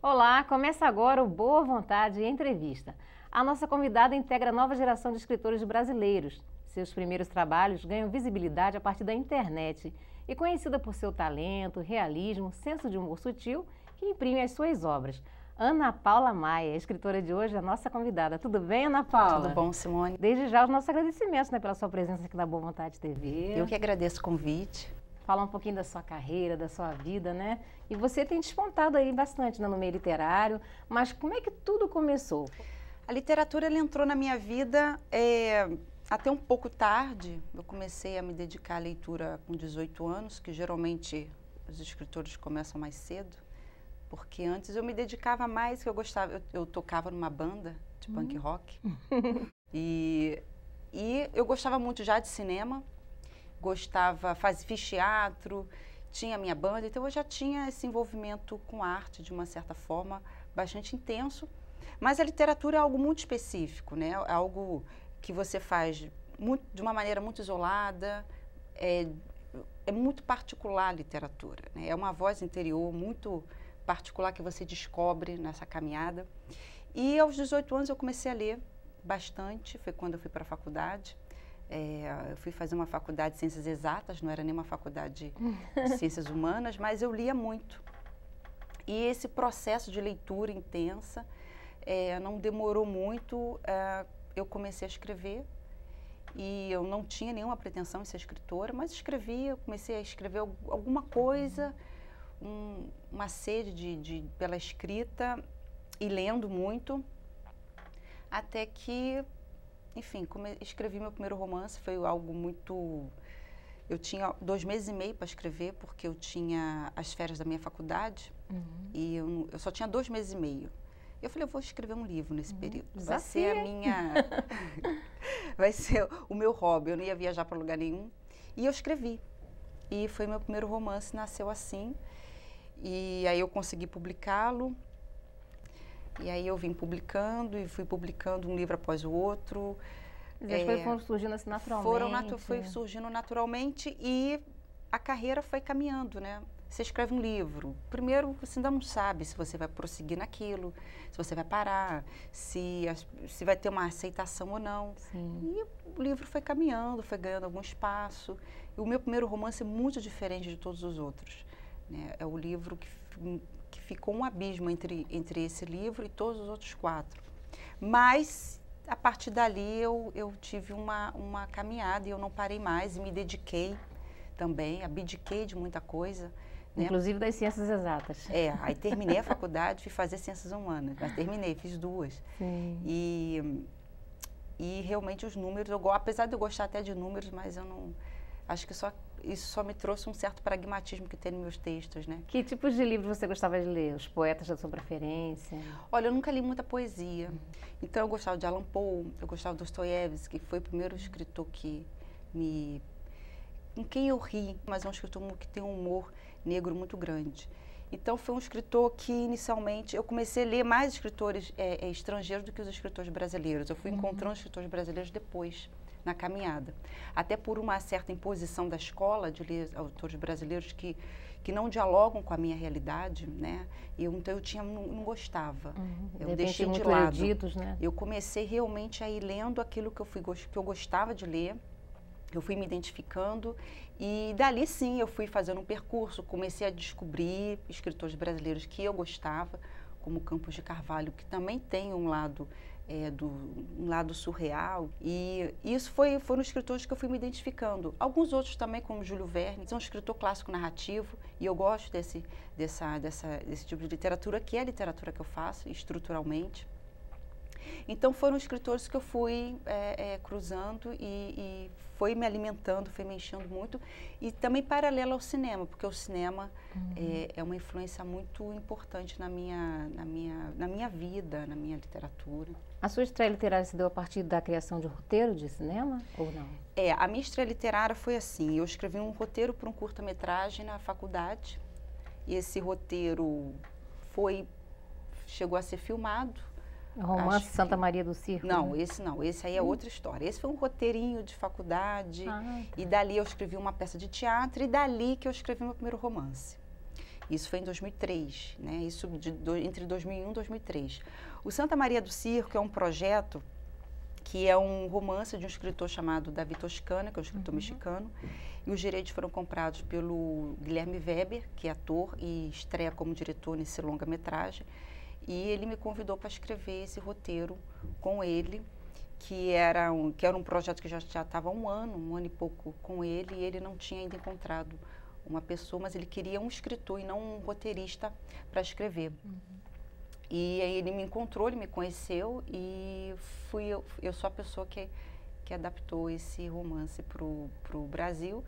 Olá, começa agora o Boa Vontade Entrevista. A nossa convidada integra a nova geração de escritores brasileiros. Seus primeiros trabalhos ganham visibilidade a partir da internet e conhecida por seu talento, realismo, senso de humor sutil que imprime as suas obras. Ana Paula Maia, a escritora de hoje, é a nossa convidada. Tudo bem, Ana Paula? Tudo bom, Simone? Desde já os nossos agradecimentos, pela sua presença aqui na Boa Vontade TV. Eu que agradeço o convite. Falar um pouquinho da sua carreira, da sua vida, né? E você tem despontado aí bastante, né, no meio literário, mas como é que tudo começou? A literatura ela entrou na minha vida até um pouco tarde. Eu comecei a me dedicar à leitura com 18 anos, que geralmente os escritores começam mais cedo, porque antes eu me dedicava mais, que eu gostava, eu tocava numa banda de punk rock, e eu gostava muito já de cinema, fiz teatro, tinha a minha banda, então eu já tinha esse envolvimento com arte, de uma certa forma, bastante intenso. Mas a literatura é algo muito específico, né? É algo que você faz de uma maneira muito isolada, é muito particular a literatura, né? É uma voz interior muito particular que você descobre nessa caminhada. E aos 18 anos eu comecei a ler bastante, foi quando eu fui para a faculdade. Eu fui fazer uma faculdade de ciências exatas, não era nem uma faculdade de ciências humanas, mas eu lia muito. E esse processo de leitura intensa não demorou muito, eu comecei a escrever. E eu não tinha nenhuma pretensão em ser escritora, mas eu comecei a escrever alguma coisa, uma sede pela escrita e lendo muito, até que, enfim, escrevi meu primeiro romance. Foi algo muito... Eu tinha 2 meses e meio para escrever, porque eu tinha as férias da minha faculdade, e eu só tinha 2 meses e meio. Eu falei, eu vou escrever um livro nesse período. Vai ser vai ser o meu hobby, eu não ia viajar para lugar nenhum. E eu escrevi. E foi meu primeiro romance, nasceu assim. E aí eu consegui publicá-lo. E aí eu vim publicando e fui publicando um livro após o outro. As coisas foram surgindo assim naturalmente. Foi surgindo naturalmente e a carreira foi caminhando, né? Você escreve um livro, primeiro você ainda não sabe se você vai prosseguir naquilo, se você vai parar, se vai ter uma aceitação ou não. Sim. E o livro foi caminhando, foi ganhando algum espaço. E o meu primeiro romance é muito diferente de todos os outros, né? É o livro que ficou um abismo entre esse livro e todos os outros 4. Mas, a partir dali, eu tive uma caminhada e eu não parei mais e me dediquei também, abdiquei de muita coisa. Né? Inclusive das ciências exatas. Aí terminei a faculdade, fui fazer ciências humanas, mas terminei, fiz 2. Sim. E realmente os números, apesar de eu gostar até de números, mas eu não... Acho que isso só me trouxe um certo pragmatismo que tem nos meus textos, né? Que tipos de livros você gostava de ler? Os poetas da sua preferência? Olha, eu nunca li muita poesia. Então eu gostava de Allan Poe, eu gostava de Dostoiévski, que foi o primeiro escritor com quem eu ri, mas é um escritor que tem um humor negro muito grande. Então foi um escritor que inicialmente eu comecei a ler mais escritores estrangeiros do que os escritores brasileiros. Eu fui encontrando escritores brasileiros depois, na caminhada. Até por uma certa imposição da escola de ler autores brasileiros que não dialogam com a minha realidade, né? Então eu não gostava. Eu deixei de lado. Eruditos, né? Eu comecei realmente a ir lendo aquilo que eu gostava de ler. Eu fui me identificando e dali sim eu fui fazendo um percurso, comecei a descobrir escritores brasileiros que eu gostava, como Campos de Carvalho, que também tem um lado surreal, e isso foram escritores que eu fui me identificando. Alguns outros também, como Júlio Verne, são um escritor clássico narrativo, e eu gosto desse tipo de literatura, que é a literatura que eu faço, estruturalmente. Então foram escritores que eu fui cruzando e foi me alimentando, foi me enchendo muito, e também paralelo ao cinema, porque o cinema é uma influência muito importante na minha vida, na minha literatura. A sua estreia literária se deu a partir da criação de um roteiro de cinema ou não? A minha estreia literária foi assim, eu escrevi um roteiro para um curta-metragem na faculdade, e esse roteiro chegou a ser filmado. O romance Santa Maria do Circo? Não, né? Esse aí é outra história. Esse foi um roteirinho de faculdade, e dali eu escrevi uma peça de teatro, e dali que eu escrevi meu primeiro romance. Isso foi em 2003, né? Isso entre 2001 e 2003. O Santa Maria do Circo é um projeto que é um romance de um escritor chamado Davi Toscana, que é um escritor mexicano, e os direitos foram comprados pelo Guilherme Weber, que é ator e estreia como diretor nesse longa-metragem, e ele me convidou para escrever esse roteiro com ele, que era um projeto que já estava há um ano e pouco com ele, e ele não tinha ainda encontrado uma pessoa, mas ele queria um escritor e não um roteirista para escrever. E aí ele me encontrou, ele me conheceu e eu sou a pessoa que adaptou esse romance para o Brasil,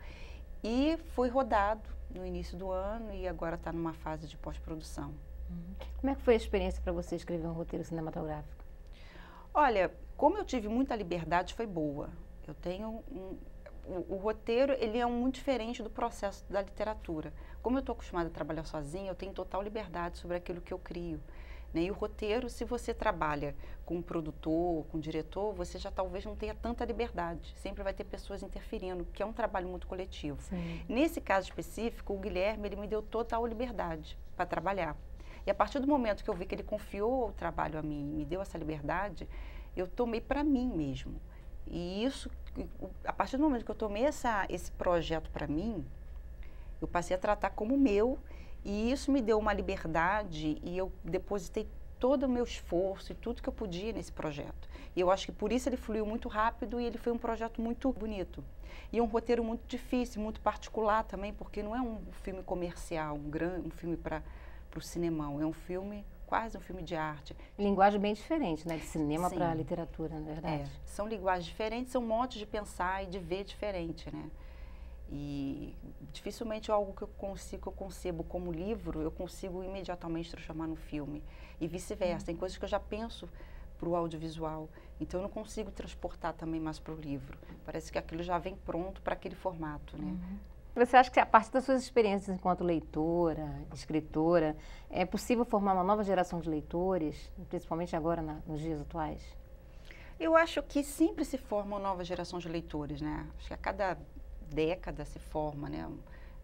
e foi rodado no início do ano e agora está numa fase de pós-produção. Como é que foi a experiência para você escrever um roteiro cinematográfico? Olha, como eu tive muita liberdade, foi boa. Eu tenho o roteiro, ele é muito diferente do processo da literatura. Como eu estou acostumada a trabalhar sozinha, eu tenho total liberdade sobre aquilo que eu crio. Né? E o roteiro, se você trabalha com um produtor, com um diretor, você já talvez não tenha tanta liberdade. Sempre vai ter pessoas interferindo, que é um trabalho muito coletivo. Sim. Nesse caso específico, o Guilherme, ele me deu total liberdade para trabalhar. E a partir do momento que eu vi que ele confiou o trabalho a mim, me deu essa liberdade, eu tomei para mim mesmo. E isso, a partir do momento que eu tomei esse projeto para mim, eu passei a tratar como meu, e isso me deu uma liberdade, e eu depositei todo o meu esforço e tudo que eu podia nesse projeto. E eu acho que por isso ele fluiu muito rápido, e ele foi um projeto muito bonito. E um roteiro muito difícil, muito particular também, porque não é um filme comercial, um filme para o cinemão, é um filme, quase um filme de arte. Linguagem bem diferente, né? De cinema para literatura, na verdade. São linguagens diferentes, são modos de pensar e de ver diferente, né? E dificilmente algo que eu concebo como livro, eu consigo imediatamente transformar no filme. E vice-versa, tem coisas que eu já penso para o audiovisual, então eu não consigo transportar também mais para o livro. Parece que aquilo já vem pronto para aquele formato, né? Você acha que a partir das suas experiências enquanto leitora, escritora, é possível formar uma nova geração de leitores, principalmente agora nos dias atuais? Eu acho que sempre se forma uma nova geração de leitores, né? Acho que a cada década se forma, né?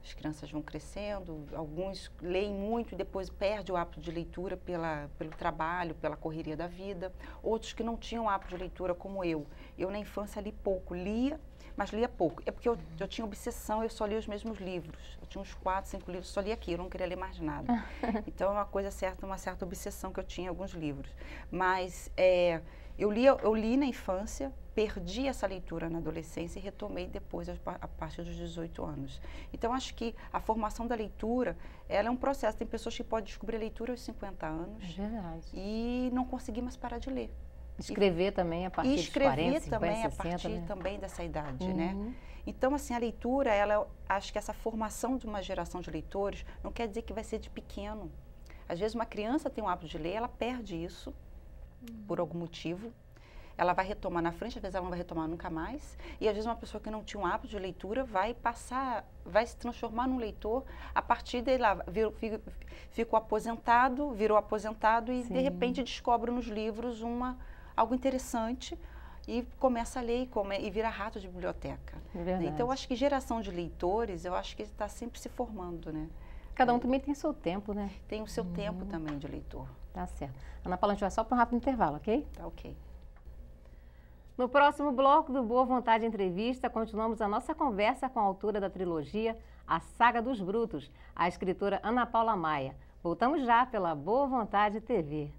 As crianças vão crescendo, alguns leem muito e depois perdem o hábito de leitura pelo trabalho, pela correria da vida. Outros que não tinham hábito de leitura, como eu. Eu, na infância, li pouco, lia, mas lia pouco. É porque eu tinha obsessão, eu só lia os mesmos livros. Eu tinha uns 4, 5 livros, só lia aquilo, eu não queria ler mais nada. Então, é uma certa obsessão que eu tinha em alguns livros. Mas eu li na infância, perdi essa leitura na adolescência e retomei depois, a partir dos 18 anos. Então, acho que a formação da leitura, ela é um processo. Tem pessoas que podem descobrir a leitura aos 50 anos e não conseguir mais parar de ler. Escrever também a partir dos 40, 50, também 60, a partir né? também dessa idade, né? Então, assim, a leitura, acho que essa formação de uma geração de leitores não quer dizer que vai ser de pequeno. Às vezes, uma criança tem um hábito de ler, ela perde isso por algum motivo. Ela vai retomar na frente, às vezes ela não vai retomar nunca mais. E às vezes uma pessoa que não tinha um hábito de leitura vai se transformar num leitor a partir dele lá, virou aposentado e de repente descobre nos livros algo interessante e começa a ler e vira rato de biblioteca. Então eu acho que geração de leitores, eu acho que está sempre se formando, né? Cada um também tem seu tempo, né? Tem o seu tempo também de leitor. Tá certo. Ana Paula, a gente vai só para um rápido intervalo, ok? Tá ok. No próximo bloco do Boa Vontade Entrevista, continuamos a nossa conversa com a autora da trilogia A Saga dos Brutos, a escritora Ana Paula Maia. Voltamos já pela Boa Vontade TV.